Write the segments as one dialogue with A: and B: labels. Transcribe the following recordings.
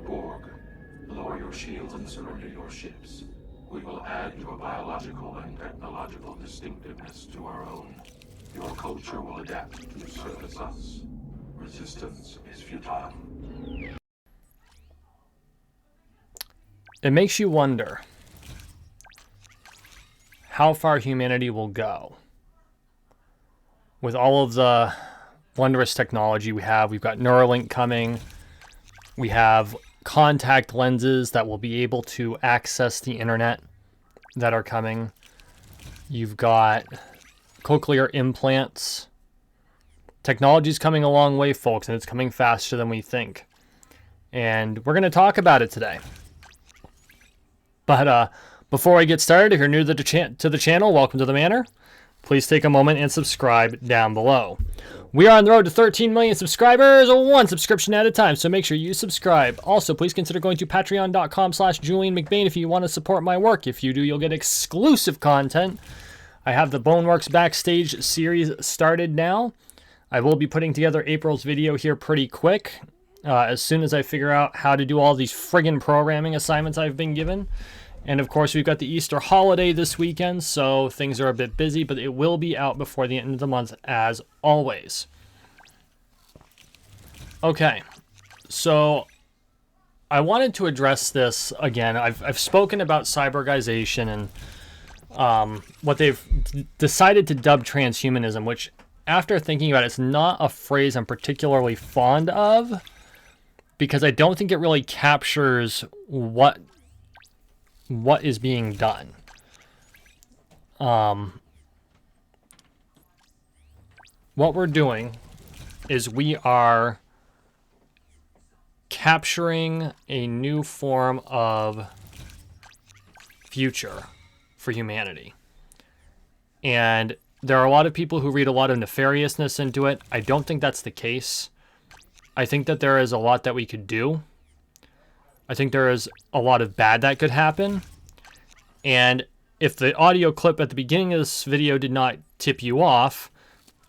A: Borg. Lower your shields and surrender your ships. We will add your biological and technological distinctiveness to our own. Your culture will adapt to service us. Resistance is futile.
B: It makes you wonder how far humanity will go with all of the wondrous technology we have. We've got Neuralink coming. We have contact lenses that will be able to access the internet that are coming. You've got cochlear implants. Technology's coming a long way, folks, and it's coming faster than we think. And we're going to talk about it today. But before I get started, if you're new to the channel, welcome to the Manor. Please take a moment and subscribe down below. We are on the road to 13 million subscribers, one subscription at a time, so make sure you subscribe. Also, please consider going to patreon.com/JulianMcBain if you want to support my work. If you do, you'll get exclusive content. I have the Boneworks Backstage series started now. I will be putting together April's video here pretty quick, as soon as I figure out how to do all these friggin' programming assignments I've been given. And of course, we've got the Easter holiday this weekend, so things are a bit busy, but it will be out before the end of the month, as always. Okay, so I wanted to address this again. I've spoken about cyborgization and what they've decided to dub transhumanism, which, after thinking about it, it's not a phrase I'm particularly fond of, because I don't think it really captures what is being done. What we're doing is we are capturing a new form of future for humanity. And there are a lot of people who read a lot of nefariousness into it. I don't think that's the case. I think that there is a lot that we could do. I think there is a lot of bad that could happen. And if the audio clip at the beginning of this video did not tip you off,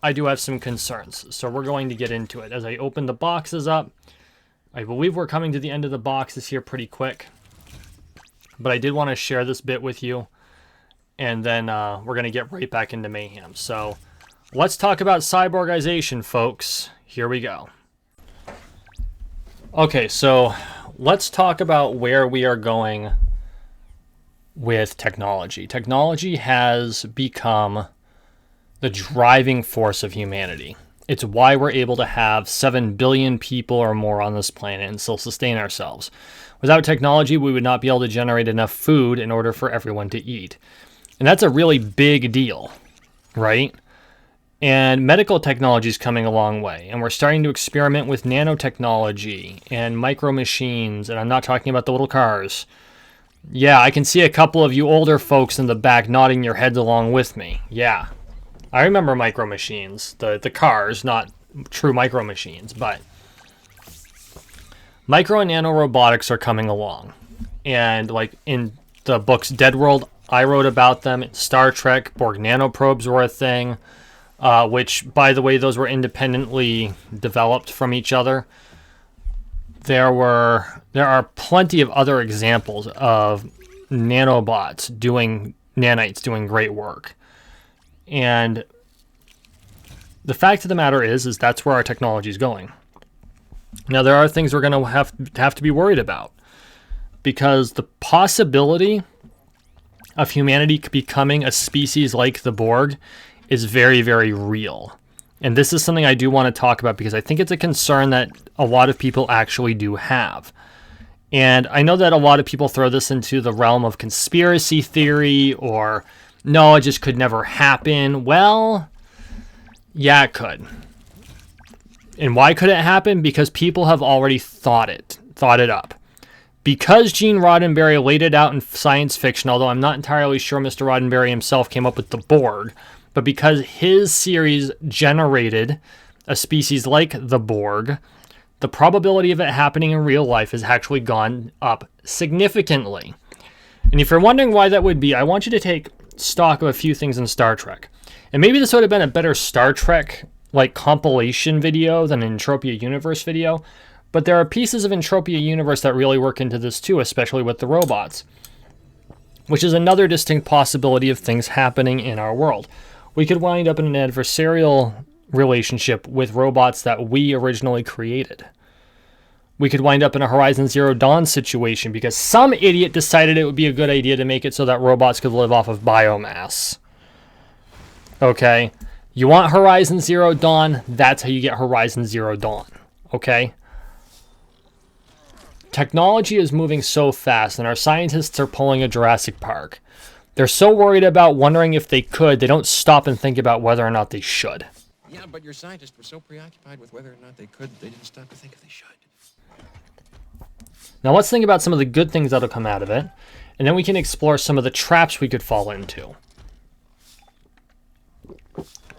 B: I do have some concerns. So we're going to get into it. As I open the boxes up, I believe we're coming to the end of the boxes here pretty quick. But I did want to share this bit with you. And then we're going to get right back into Mayhem. So let's talk about cyborgization, folks. Here we go. Okay, so let's talk about where we are going with technology. Technology has become the driving force of humanity. It's why we're able to have 7 billion people or more on this planet and still sustain ourselves. Without technology, we would not be able to generate enough food in order for everyone to eat. And that's a really big deal, right? And medical technology is coming a long way, and we're starting to experiment with nanotechnology and micro machines, and I'm not talking about the little cars. Yeah, I can see a couple of you older folks in the back nodding your heads along with me. Yeah, I remember micro machines, the cars, not true micro machines, but micro and nano robotics are coming along. And like in the books Dead World, I wrote about them. In Star Trek, Borg nanoprobes were a thing. Which, by the way, those were independently developed from each other. There are plenty of other examples of nanobots nanites doing great work. And the fact of the matter is that's where our technology is going. Now, there are things we're going to have to be worried about, because the possibility of humanity becoming a species like the Borg is very, very real. And this is something I do want to talk about because I think it's a concern that a lot of people actually do have. And I know that a lot of people throw this into the realm of conspiracy theory or, no, it just could never happen. Well, yeah, it could. And why could it happen? Because people have already thought it up. Because Gene Roddenberry laid it out in science fiction, although I'm not entirely sure Mr. Roddenberry himself came up with the Borg, but because his series generated a species like the Borg, the probability of it happening in real life has actually gone up significantly. And if you're wondering why that would be, I want you to take stock of a few things in Star Trek. And maybe this would have been a better Star Trek like compilation video than an Entropia universe video, But there are pieces of Entropia universe that really work into this too, especially with the robots, which is another distinct possibility of things happening in our world. We could wind up in an adversarial relationship with robots that we originally created. We could wind up in a Horizon Zero Dawn situation because some idiot decided it would be a good idea to make it so that robots could live off of biomass. Okay? You want Horizon Zero Dawn, that's how you get Horizon Zero Dawn. Okay? Technology is moving so fast, and our scientists are pulling a Jurassic Park. They're so worried about wondering if they could, they don't stop and think about whether or not they should.
C: Yeah, but your scientists were so preoccupied with whether or not they could, they didn't stop to think if they should.
B: Now let's think about some of the good things that'll come out of it, and then we can explore some of the traps we could fall into.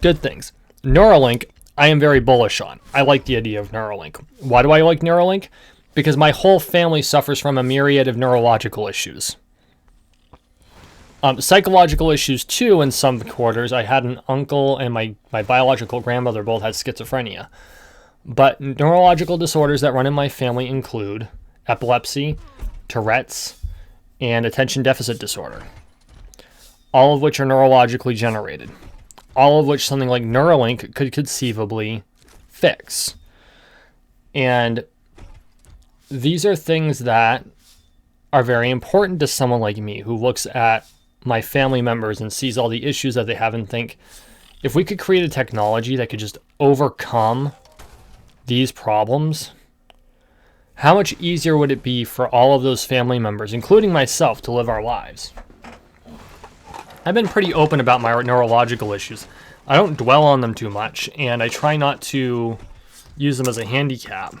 B: Good things. Neuralink, I am very bullish on. I like the idea of Neuralink. Why do I like Neuralink? Because my whole family suffers from a myriad of neurological issues. Psychological issues too in some quarters. I had an uncle and my biological grandmother both had schizophrenia. But neurological disorders that run in my family include epilepsy, Tourette's, and attention deficit disorder. All of which are neurologically generated. All of which something like Neuralink could conceivably fix. And these are things that are very important to someone like me who looks at my family members and sees all the issues that they have and think, if we could create a technology that could just overcome these problems, how much easier would it be for all of those family members, including myself, to live our lives? I've been pretty open about my neurological issues. I don't dwell on them too much, and I try not to use them as a handicap.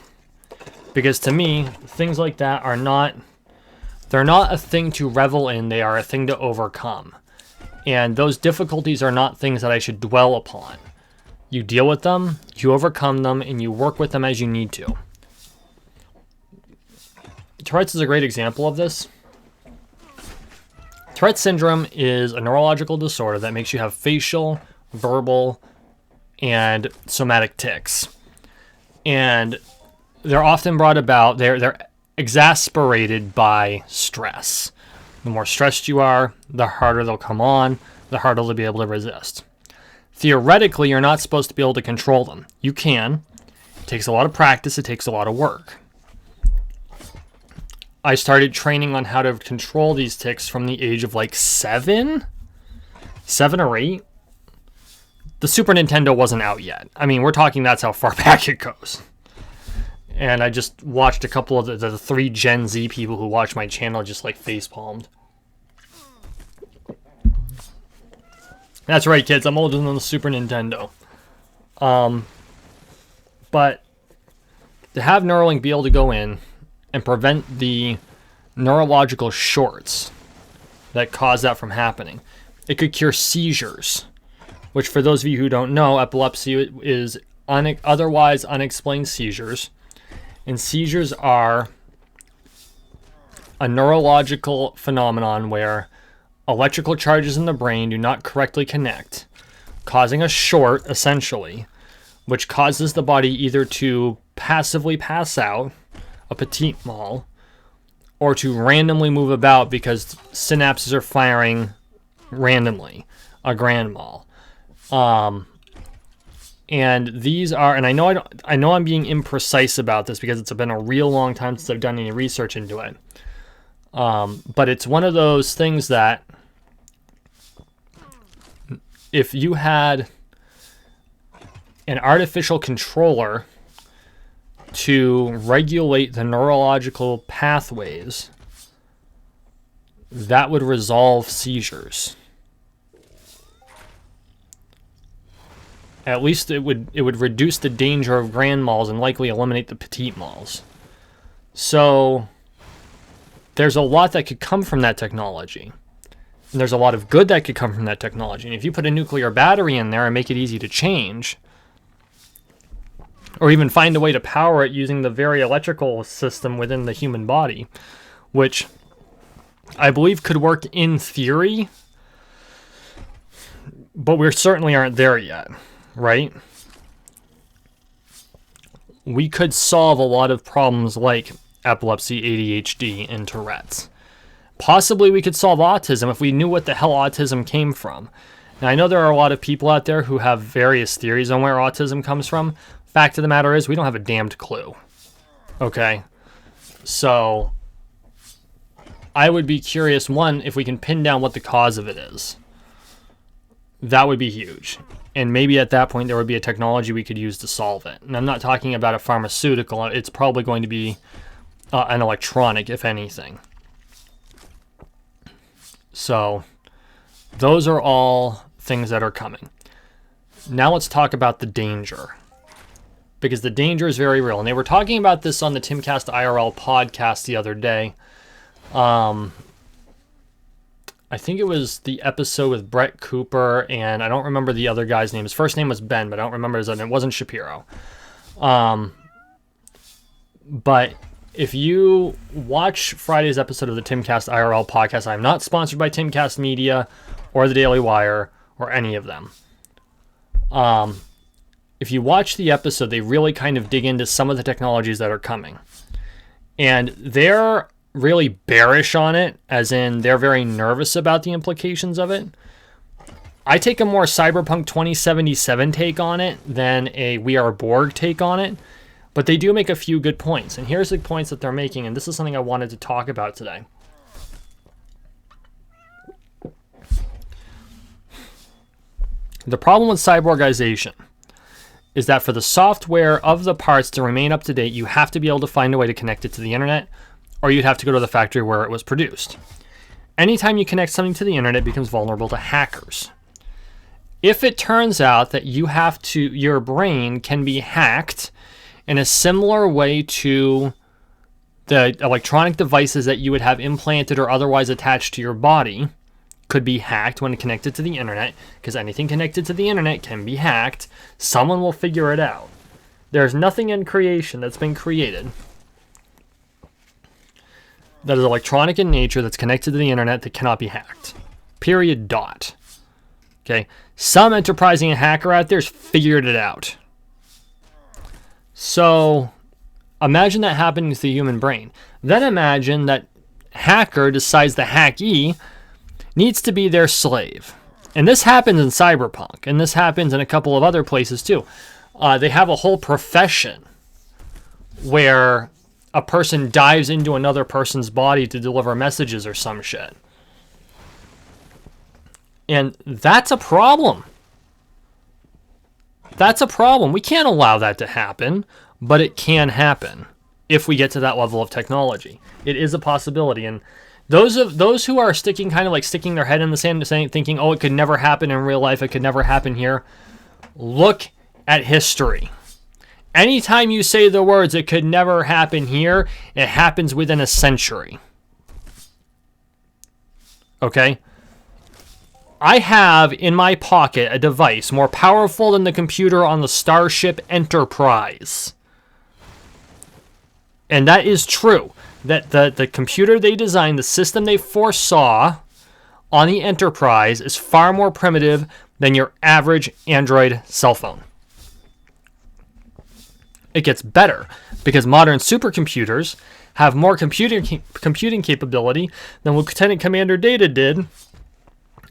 B: Because to me, things like that are not, they're not a thing to revel in, they are a thing to overcome. And those difficulties are not things that I should dwell upon. You deal with them, you overcome them, and you work with them as you need to. Tourette's is a great example of this. Tourette's syndrome is a neurological disorder that makes you have facial, verbal, and somatic tics. And they're often brought about, they're exasperated by stress. The more stressed you are, the harder they'll come on, the harder they'll be able to resist. Theoretically, you're not supposed to be able to control them. You can. It takes a lot of practice, it takes a lot of work. I started training on how to control these tics from the age of like 7 or 8. The Super Nintendo wasn't out yet. I mean, we're talking that's how far back it goes. And I just watched a couple of the 3 Gen Z people who watch my channel just like facepalmed. That's right, kids. I'm older than the Super Nintendo. But to have Neuralink be able to go in and prevent the neurological shorts that cause that from happening. It could cure seizures, which for those of you who don't know, epilepsy is otherwise unexplained seizures. And seizures are a neurological phenomenon where electrical charges in the brain do not correctly connect, causing a short, essentially, which causes the body either to passively pass out, a petit mal, or to randomly move about because synapses are firing randomly, a grand mal. And these are, and I know I'm being imprecise about this because it's been a real long time since I've done any research into it. But it's one of those things that if you had an artificial controller to regulate the neurological pathways, that would resolve seizures. At least it would reduce the danger of grand mals and likely eliminate the petit mals. So there's a lot that could come from that technology. And there's a lot of good that could come from that technology. And if you put a nuclear battery in there and make it easy to change, or even find a way to power it using the very electrical system within the human body, which I believe could work in theory, but we certainly aren't there yet, right? we could solve a lot of problems like epilepsy, ADHD, and Tourette's. Possibly we could solve autism if we knew what the hell autism came from. Now, I know there are a lot of people out there who have various theories on where autism comes from. Fact of the matter is, we don't have a damned clue. Okay? So, I would be curious, one, if we can pin down what the cause of it is. That would be huge. And maybe at that point there would be a technology we could use to solve it. And I'm not talking about a pharmaceutical. It's probably going to be an electronic, if anything. So, those are all things that are coming. Now let's talk about the danger. Because the danger is very real. And they were talking about this on the Timcast IRL podcast the other day. I think it was the episode with Brett Cooper, and I don't remember the other guy's name. His first name was Ben, but I don't remember his other name. It wasn't Shapiro. But if you watch Friday's episode of the Timcast IRL podcast, I'm not sponsored by Timcast Media or the Daily Wire or any of them. If you watch the episode, they really kind of dig into some of the technologies that are coming. And they're really bearish on it, as in they're very nervous about the implications of it. I take a more Cyberpunk 2077 take on it than a We Are Borg take on it, but they do make a few good points. And here's the points that they're making, and this is something I wanted to talk about today. The problem with cyborgization is that for the software of the parts to remain up to date, you have to be able to find a way to connect it to the internet, or you'd have to go to the factory where it was produced. Anytime you connect something to the internet, it becomes vulnerable to hackers. If it turns out that your brain can be hacked in a similar way to the electronic devices that you would have implanted or otherwise attached to your body could be hacked when connected to the internet, because anything connected to the internet can be hacked, someone will figure it out. There's nothing in creation that's been created that is electronic in nature, that's connected to the internet, that cannot be hacked. Period. Dot. Okay? Some enterprising hacker out there's figured it out. So, imagine that happening to the human brain. Then imagine that hacker decides the hackee needs to be their slave. And this happens in Cyberpunk, and this happens in a couple of other places too. They have a whole profession where a person dives into another person's body to deliver messages or some shit. And that's a problem. That's a problem. We can't allow that to happen, but it can happen if we get to that level of technology. It is a possibility. And those who are sticking their head in the sand, thinking, oh, it could never happen in real life, it could never happen here, look at history. Anytime you say the words, it could never happen here, it happens within a century. Okay? I have in my pocket a device more powerful than the computer on the Starship Enterprise. And that is true. That the computer they designed, the system they foresaw on the Enterprise is far more primitive than your average Android cell phone. It gets better because modern supercomputers have more computing capability than Lieutenant Commander Data did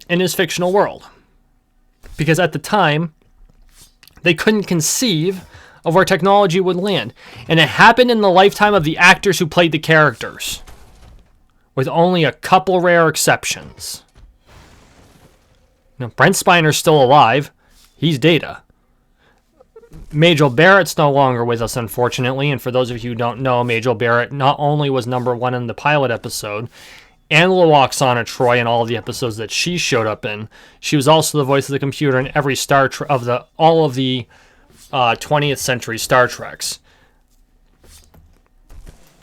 B: in his fictional world. Because at the time, they couldn't conceive of where technology would land. And it happened in the lifetime of the actors who played the characters, with only a couple rare exceptions. Now, Brent Spiner's still alive. He's Data. Majel Barrett's no longer with us, unfortunately, and for those of you who don't know, Majel Barrett not only was number one in the pilot episode, and Loxana Troy in all of the episodes that she showed up in, she was also the voice of the computer in every all of the 20th century Star Treks.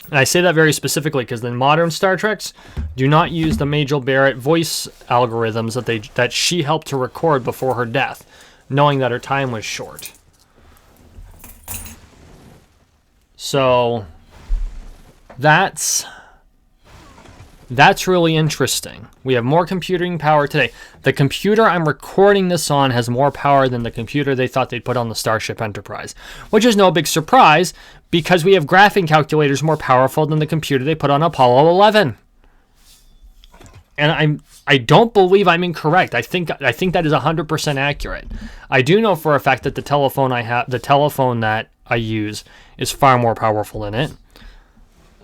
B: And I say that very specifically because the modern Star Treks do not use the Majel Barrett voice algorithms that she helped to record before her death, knowing that her time was short. So, that's That's really interesting. We have more computing power today. The computer I'm recording this on has more power than the computer they thought they'd put on the Starship Enterprise, which is no big surprise because we have graphing calculators more powerful than the computer they put on Apollo 11. And I don't believe I'm incorrect. I think that is 100% accurate. I do know for a fact that the telephone that I use is far more powerful than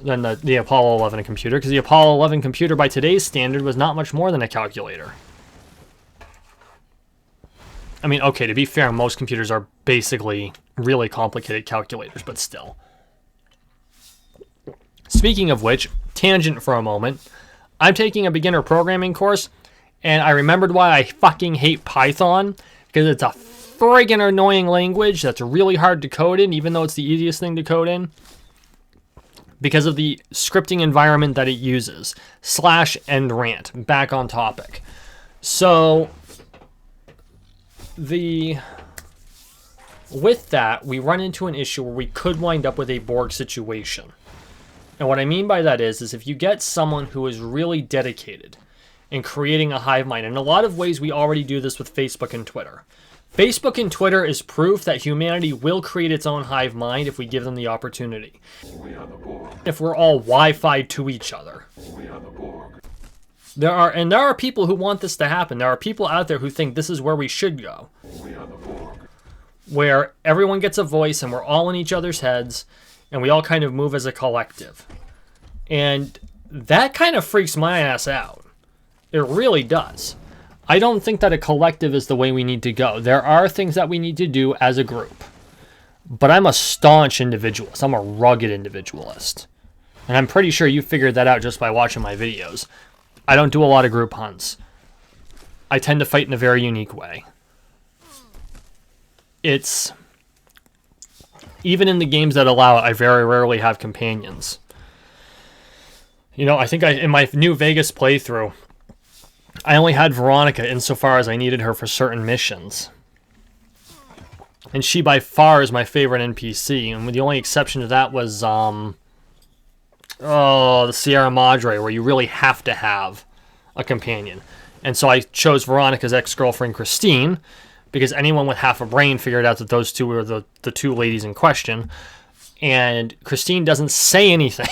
B: the Apollo 11 computer, because the Apollo 11 computer by today's standard was not much more than a calculator. I mean, okay, to be fair, most computers are basically really complicated calculators, but still. Speaking of which, tangent for a moment, I'm taking a beginner programming course, and I remembered why I fucking hate Python, because it's a friggin' annoying language that's really hard to code in, even though it's the easiest thing to code in, because of the scripting environment that it uses. / and rant. Back on topic. So, with that, we run into an issue where we could wind up with a Borg situation. And what I mean by that is if you get someone who is really dedicated in creating a hive mind, in a lot of ways we already do this with Facebook and Twitter. Facebook and Twitter is proof that humanity will create its own hive mind if we give them the opportunity.
A: We are the Borg.
B: If we're all Wi-Fi'd to each other.
A: We are the Borg.
B: There are people who want this to happen. There are people out there who think this is where we should go.
A: We are the Borg.
B: Where everyone gets a voice and we're all in each other's heads and we all kind of move as a collective. And that kind of freaks my ass out. It really does. I don't think that a collective is the way we need to go. There are things that we need to do as a group. But I'm a staunch individualist. I'm a rugged individualist. And I'm pretty sure you figured that out just by watching my videos. I don't do a lot of group hunts. I tend to fight in a very unique way. It's... Even in the games that allow it, I very rarely have companions. You know, I think in my New Vegas playthrough, I only had Veronica insofar as I needed her for certain missions. And she by far is my favorite NPC, and the only exception to that was, the Sierra Madre, where you really have to have a companion. And so I chose Veronica's ex-girlfriend, Christine, because anyone with half a brain figured out that those two were the two ladies in question. And Christine doesn't say anything.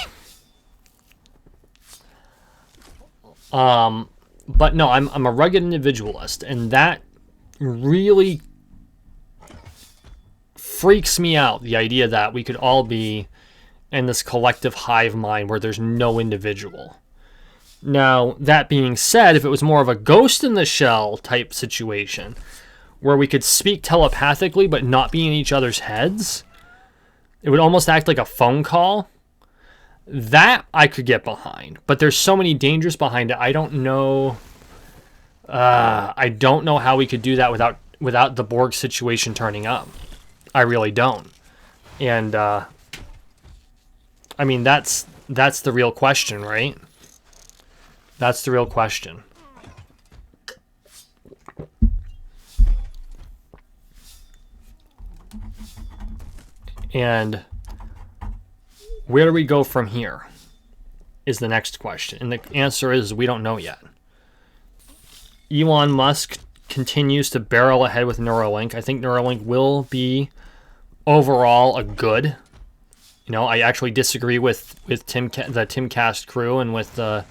B: But no, I'm a rugged individualist, and that really freaks me out, the idea that we could all be in this collective hive mind where there's no individual. Now, that being said, if it was more of a Ghost in the Shell type situation, where we could speak telepathically but not be in each other's heads, it would almost act like a phone call. That I could get behind, but there's so many dangers behind it. I don't know. I don't know how we could do that without the Borg situation turning up. I really don't. And I mean that's the real question, right? That's the real question. And where do we go from here is the next question. And the answer is we don't know yet. Elon Musk continues to barrel ahead with Neuralink. I think Neuralink will be overall a good. You know, I actually disagree with the Timcast crew and with the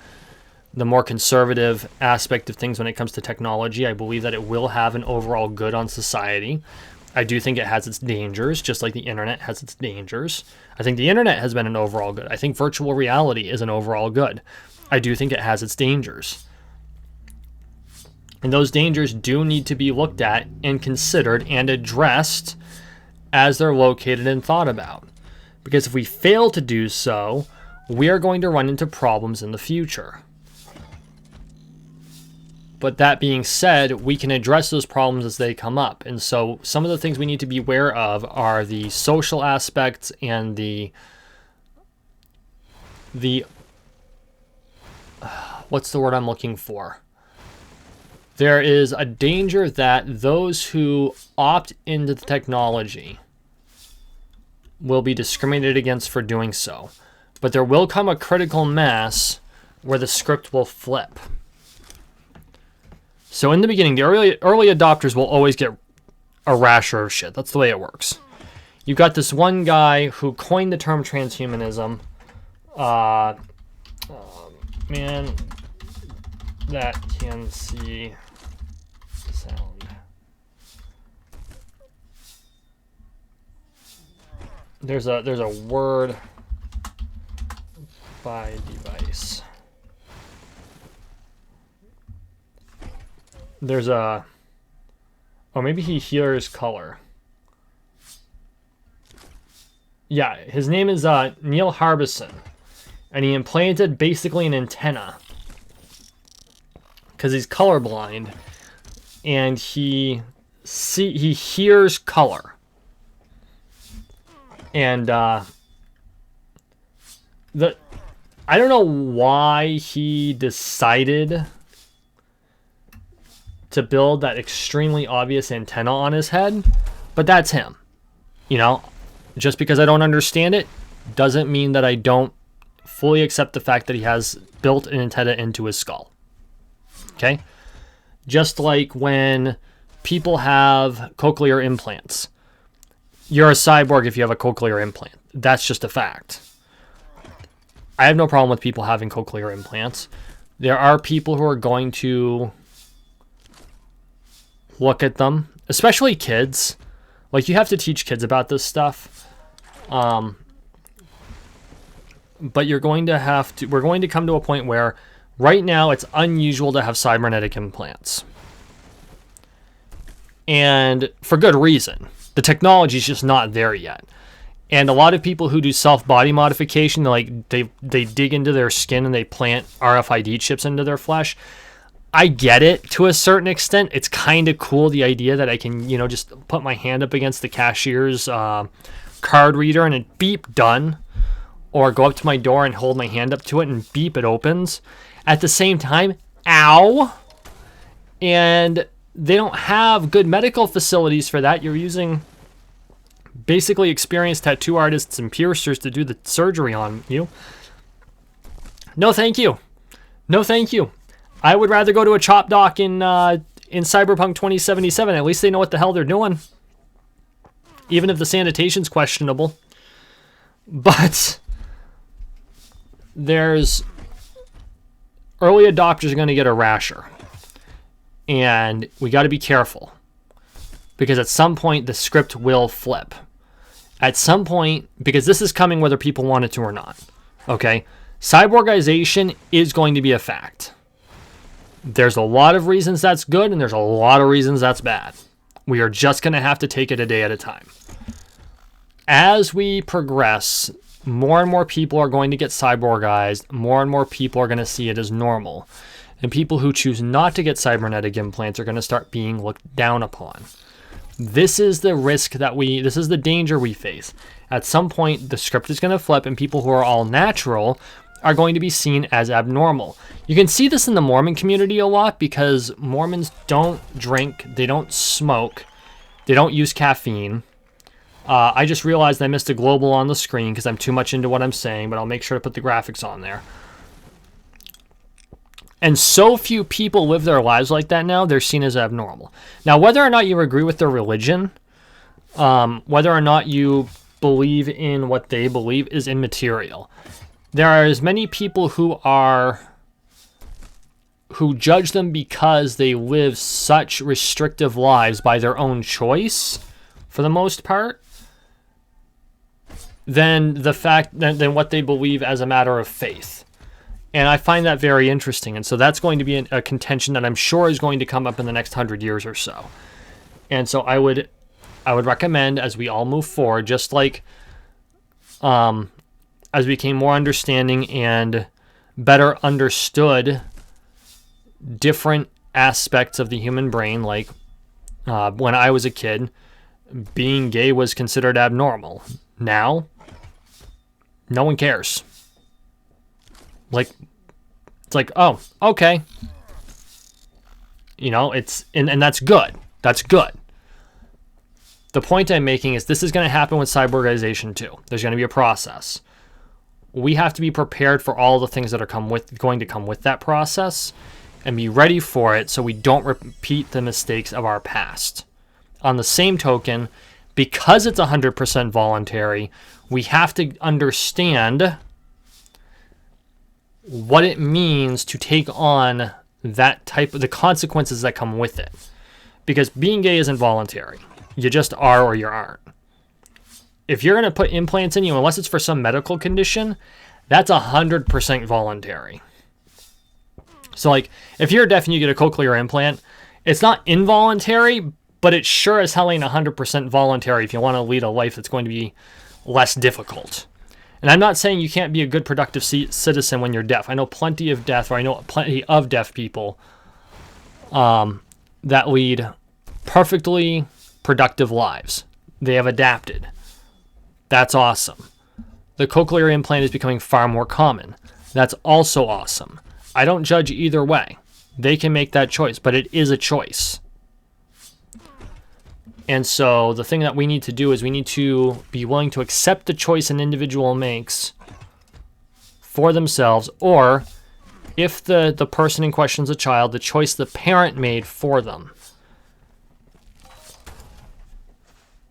B: more conservative aspect of things when it comes to technology. I believe that it will have an overall good on society. I do think it has its dangers, just like the internet has its dangers. I think the internet has been an overall good. I think virtual reality is an overall good. I do think it has its dangers. And those dangers do need to be looked at and considered and addressed as they're located and thought about. Because if we fail to do so, we are going to run into problems in the future. But that being said, we can address those problems as they come up. And so some of the things we need to be aware of are the social aspects and the what's the word I'm looking for? There is a danger that those who opt into the technology will be discriminated against for doing so. But there will come a critical mass where the script will flip. So in the beginning, the early adopters will always get a rasher of shit. That's the way it works. You've got this one guy who coined the term transhumanism. Man that can see sound. There's a word by device. There's a... Oh, maybe he hears color. Yeah, his name is Neil Harbison. And he implanted basically an antenna. Because he's colorblind. And he hears color. And I don't know why he decided to build that extremely obvious antenna on his head, but that's him. You know, just because I don't understand it doesn't mean that I don't fully accept the fact that he has built an antenna into his skull. Okay? Just like when people have cochlear implants. You're a cyborg if you have a cochlear implant. That's just a fact. I have no problem with people having cochlear implants. There are people who are going to look at them, especially kids. Like, you have to teach kids about this stuff. But we're going to come to a point where right now it's unusual to have cybernetic implants. And for good reason. The technology is just not there yet. And a lot of people who do self-body modification, they dig into their skin and they plant RFID chips into their flesh. I get it to a certain extent. It's kind of cool, the idea that I can, just put my hand up against the cashier's card reader and it beep, done. Or go up to my door and hold my hand up to it and beep, it opens. At the same time, ow! And they don't have good medical facilities for that. You're using basically experienced tattoo artists and piercers to do the surgery on you. No, thank you. No, thank you. I would rather go to a chop doc in Cyberpunk 2077. At least they know what the hell they're doing. Even if the sanitation's questionable. But there's early adopters are going to get a rasher. And we got to be careful. Because at some point, the script will flip. At some point, because this is coming whether people want it to or not. Okay? Cyborgization is going to be a fact. There's a lot of reasons that's good, and there's a lot of reasons that's bad. We are just going to have to take it a day at a time. As we progress, more and more people are going to get cyborgized. More and more people are going to see it as normal. And people who choose not to get cybernetic implants are going to start being looked down upon. This is the risk this is the danger we face. At some point, the script is going to flip and people who are all natural are going to be seen as abnormal. You can see this in the Mormon community a lot because Mormons don't drink, they don't smoke, they don't use caffeine. I just realized I missed a global on the screen because I'm too much into what I'm saying, but I'll make sure to put the graphics on there. And so few people live their lives like that now, they're seen as abnormal. Now, whether or not you agree with their religion, whether or not you believe in what they believe is immaterial. There are as many people who judge them because they live such restrictive lives by their own choice, for the most part, than what they believe as a matter of faith. And I find that very interesting. And so that's going to be a contention that I'm sure is going to come up in the next 100 years or so. And so I would recommend, as we all move forward, just like as we became more understanding and better understood different aspects of the human brain, like when I was a kid, being gay was considered abnormal. Now, no one cares. It's like, oh, okay. And that's good. That's good. The point I'm making is this is going to happen with cyborgization too. There's going to be a process. we have to be prepared for all the things that are going to come with that process and be ready for it so we don't repeat the mistakes of our past. On the same token, because it's 100% voluntary, we have to understand what it means to take on that type of the consequences that come with it. Because being gay isn't voluntary. You just are or you aren't. If you're going to put implants in you, unless it's for some medical condition, that's 100% voluntary. So like, if you're deaf and you get a cochlear implant, it's not involuntary, but it sure as hell ain't 100% voluntary if you want to lead a life that's going to be less difficult. And I'm not saying you can't be a good, productive citizen when you're deaf. I know plenty of deaf people that lead perfectly productive lives. They have adapted. That's awesome. The cochlear implant is becoming far more common. That's also awesome. I don't judge either way. They can make that choice, but it is a choice. And so the thing that we need to do is we need to be willing to accept the choice an individual makes for themselves, or if the person in question is a child, the choice the parent made for them.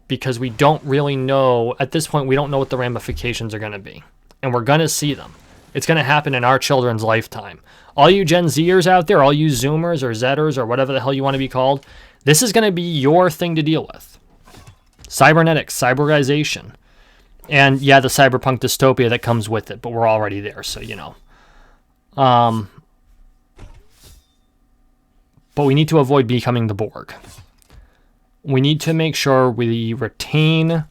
B: Because we don't really know, at this point, we don't know what the ramifications are going to be. And we're going to see them. It's going to happen in our children's lifetime. All you Gen Zers out there, all you Zoomers or Zetters or whatever the hell you want to be called, this is going to be your thing to deal with. Cybernetics, cyborgization. And yeah, the cyberpunk dystopia that comes with it, but we're already there, so you know. But we need to avoid becoming the Borg. We need to make sure we retain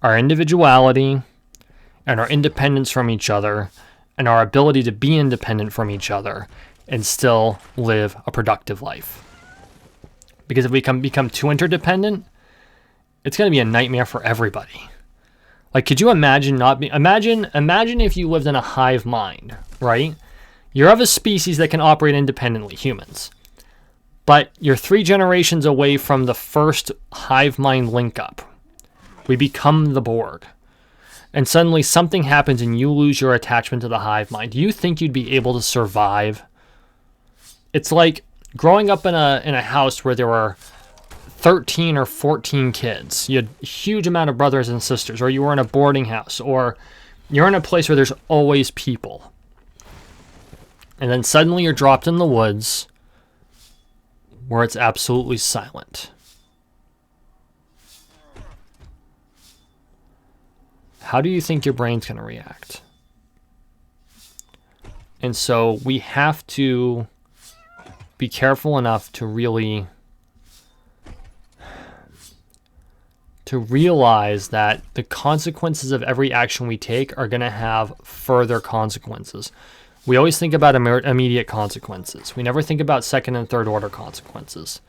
B: our individuality and our independence from each other and our ability to be independent from each other and still live a productive life. Because if we become too interdependent, it's going to be a nightmare for everybody. Like, could you imagine imagine if you lived in a hive mind, right? You're of a species that can operate independently, humans. But you're 3 generations away from the first hive mind link up. We become the Borg. And suddenly something happens and you lose your attachment to the hive mind. Do you think you'd be able to survive? It's like growing up in a house where there were 13 or 14 kids. You had a huge amount of brothers and sisters, or you were in a boarding house, or you're in a place where there's always people. And then suddenly you're dropped in the woods where it's absolutely silent. How do you think your brain's going to react? And so we have to be careful enough to really realize that the consequences of every action we take are going to have further consequences. We always think about immediate consequences. We never think about second and third order consequences.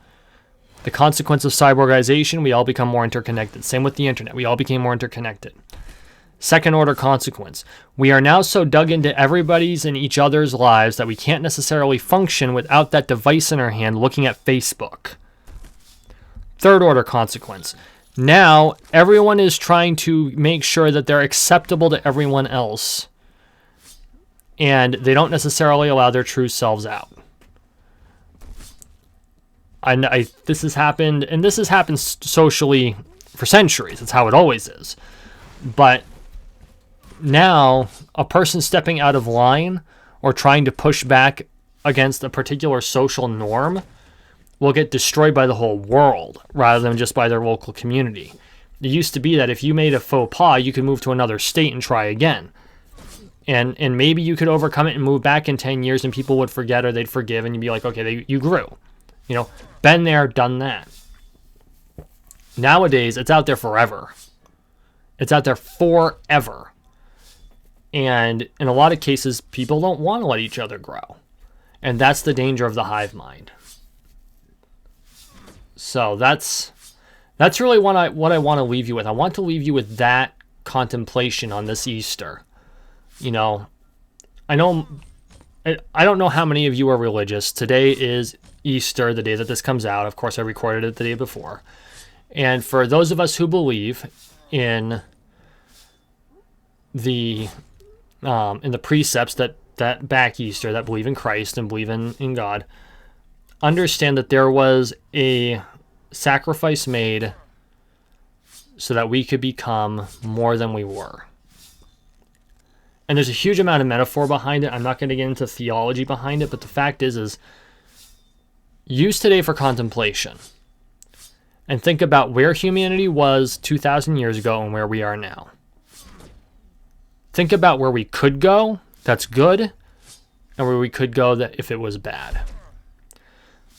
B: The consequence of cyborgization, we all become more interconnected. Same with the internet. We all became more interconnected. Second order consequence. We are now so dug into everybody's and each other's lives that we can't necessarily function without that device in our hand looking at Facebook. Third order consequence. Now everyone is trying to make sure that they're acceptable to everyone else, and they don't necessarily allow their true selves out. This has happened socially for centuries. It's how it always is. But now, a person stepping out of line or trying to push back against a particular social norm will get destroyed by the whole world rather than just by their local community. It used to be that if you made a faux pas, you could move to another state and try again. And maybe you could overcome it and move back in 10 years and people would forget or they'd forgive and you'd be like, okay, you grew. You know, been there, done that. Nowadays, it's out there forever. It's out there forever. And in a lot of cases, people don't want to let each other grow. And that's the danger of the hive mind. So that's really what I want to leave you with. I want to leave you with that contemplation on this Easter. You know, I don't know how many of you are religious. Today is Easter, the day that this comes out. Of course, I recorded it the day before. And for those of us who believe in the in the precepts that back Easter, that believe in Christ and believe in God, understand that there was a sacrifice made so that we could become more than we were. And there's a huge amount of metaphor behind it. I'm not going to get into theology behind it, but the fact is use today for contemplation. And think about where humanity was 2,000 years ago and where we are now. Think about where we could go, that's good, and where we could go that if it was bad.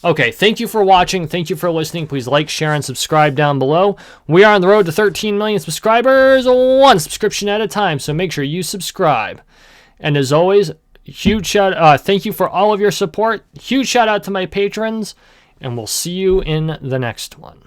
B: Okay, thank you for watching. Thank you for listening. Please like, share, and subscribe down below. We are on the road to 13 million subscribers, one subscription at a time, so make sure you subscribe. And as always, thank you for all of your support. Huge shout out to my patrons, and we'll see you in the next one.